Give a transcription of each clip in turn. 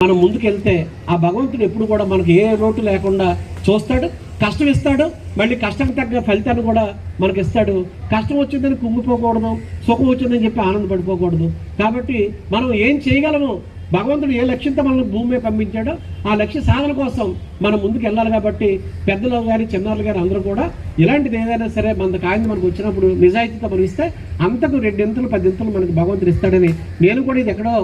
మనం ముందుకెళ్తే ఆ భగవంతుడు ఎప్పుడు కూడా మనకి ఏ లోటు లేకుండా చూస్తాడు, కష్టం ఇస్తాడు, మళ్ళీ కష్టం తగ్గ ఫలితాన్ని కూడా మనకి ఇస్తాడు. కష్టం వచ్చిందని కుంగిపోకూడదు, సుఖం వచ్చిందని చెప్పి ఆనందపడిపోకూడదు. కాబట్టి మనం ఏం చేయగలము, భగవంతుడు ఏ లక్ష్యంతో మనల్ని భూమి మీద పంపించాడో ఆ లక్ష్య సాధన కోసం మనం ముందుకు వెళ్ళాలి. కాబట్టి పెద్దలు కానీ చిన్నారులు కానీ అందరూ కూడా ఇలాంటిది ఏదైనా సరే మన కాయింది మనకు వచ్చినప్పుడు నిజాయితీతో మనం ఇస్తే అంతకు 2 ఇంతలు 10 ఇంతలు మనకి భగవంతుడు ఇస్తాడని నేను కూడా ఇది ఎక్కడో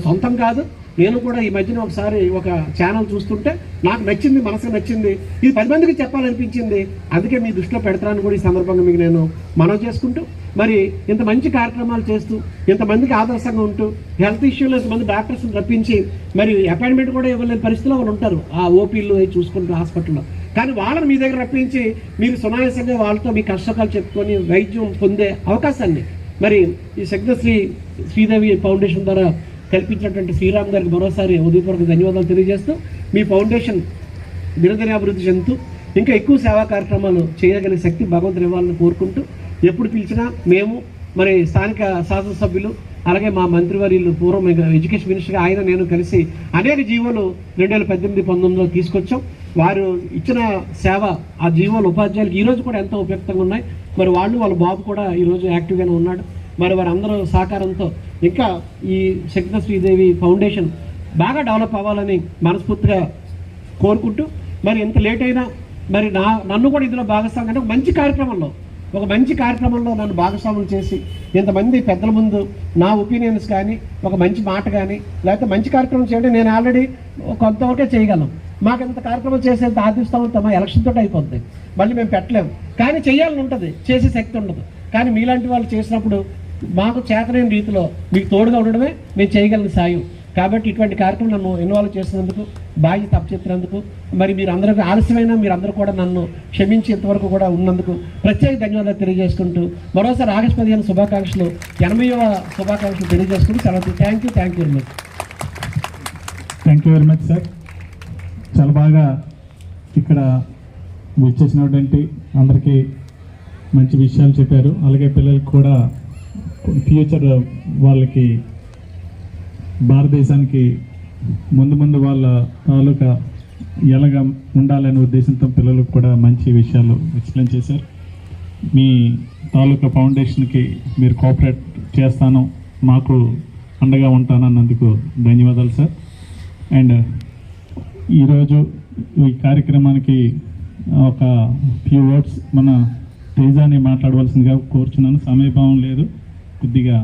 సొంతం కాదు. నేను కూడా ఈ మధ్యన ఒకసారి ఒక ఛానల్ చూస్తుంటే నాకు నచ్చింది, మనసుకు నచ్చింది, ఇది 10 మందికి చెప్పాలనిపించింది. అందుకే మీ దృష్టిలో పెడతానని కూడా ఈ సందర్భంగా మీకు నేను మనవి చేసుకుంటూ, మరి ఇంత మంచి కార్యక్రమాలు చేస్తూ ఇంతమందికి ఆదర్శంగా ఉంటూ హెల్త్ ఇష్యూలో ఇంతమంది డాక్టర్స్ని రప్పించి మరి అపాయింట్మెంట్ కూడా ఇవ్వలేని పరిస్థితిలో వాళ్ళు ఉంటారు ఆ ఓపీలు చూసుకుంటూ హాస్పిటల్లో. కానీ వాళ్ళని మీ దగ్గర రప్పించి మీరు సునాయాసంగా వాళ్ళతో మీ కష్టకాలు చెప్పుకొని వైద్యం పొందే అవకాశాన్ని మరి ఈ శ్రీదేవి ఫౌండేషన్ ద్వారా కల్పించినటువంటి శ్రీరామ్ గారికి మరోసారి ఉదయపూర్వక ధన్యవాదాలు తెలియజేస్తూ మీ ఫౌండేషన్ దినదిన అభివృద్ధి చెందుతూ ఇంకా ఎక్కువ సేవా కార్యక్రమాలు చేయగలిగే శక్తి భగవంతుడు ఇవ్వాలని కోరుకుంటూ, ఎప్పుడు పిలిచినా మేము మరి స్థానిక శాసనసభ్యులు అలాగే మా మంత్రివర్యులు పూర్వం ఎడ్యుకేషన్ మినిస్టర్గా ఆయన నేను కలిసి అనేక జీవోలు 2018-19లో తీసుకొచ్చాం. వారు ఇచ్చిన సేవ ఆ జీవోలు ఉపాధ్యాయులకు ఈరోజు కూడా ఎంతో ఉపయుక్తంగా ఉన్నాయి. మరి వాళ్ళ బాబు కూడా ఈరోజు యాక్టివ్గానే ఉన్నాడు. మరి వారందరూ సహకారంతో ఇంకా ఈ శక్తి శ్రీదేవి ఫౌండేషన్ బాగా డెవలప్ అవ్వాలని మనస్ఫూర్తిగా కోరుకుంటూ, మరి ఎంత లేట్ అయినా మరి నన్ను కూడా ఇందులో భాగస్వామ్యం అంటే ఒక మంచి కార్యక్రమంలో నన్ను భాగస్వాములు చేసి ఇంతమంది పెద్దల ముందు నా ఒపీనియన్స్ కానీ ఒక మంచి మాట కానీ లేకపోతే మంచి కార్యక్రమం చేయడం నేను ఆల్రెడీ కొంతవరకే చేయగలం. మాకు ఎంత కార్యక్రమం చేసేంత ఆదిస్తామంతా మా ఎలక్షన్ తోటి అయిపోద్ది, మళ్ళీ మేము పెట్టలేము. కానీ చేయాలని ఉంటుంది, చేసే శక్తి ఉండదు. కానీ మీలాంటి వాళ్ళు చేసినప్పుడు మాకు చేతనైన రీతిలో మీకు తోడుగా ఉండడమే మేము చేయగలిగిన సాయం. కాబట్టి ఇటువంటి కార్యక్రమం నన్ను ఇన్వాల్వ్ చేసినందుకు, బాధ్యత అప్పచెప్పినందుకు, మరి మీరు అందరికీ ఆలస్యమైనా మీరందరూ కూడా నన్ను క్షమించి ఇంతవరకు కూడా ఉన్నందుకు ప్రత్యేక ధన్యవాదాలు తెలియజేసుకుంటూ మరోసారి ఆగస్టు 15 శుభాకాంక్షలు 80వ శుభాకాంక్షలు తెలియజేసుకుంటూ సెలవు. Thank you very much. Thank you very much sir. చాలా బాగా ఇక్కడ వచ్చేసినటువంటి అందరికీ మంచి విషయాలు చెప్పారు. అలాగే పిల్లలకి కూడా ఫ్యూచర్ వాళ్ళకి భారతదేశానికి ముందు వాళ్ళ తాలూకా ఎలాగా ఉండాలనే ఉద్దేశంతో పిల్లలకు కూడా మంచి విషయాలు ఎక్స్ప్లెయిన్ చేశారు. మీ తాలూకా ఫౌండేషన్కి మీరు కోఆపరేట్ చేస్తాను, మాకు అండగా ఉంటానన్నందుకు ధన్యవాదాలు సార్. అండ్ ఈరోజు ఈ కార్యక్రమానికి ఒక ఫ్యూ వర్డ్స్ మన తేజాని మాట్లాడవలసిందిగా కోరుచున్నాను. సమయభావం లేదు, కొద్దిగా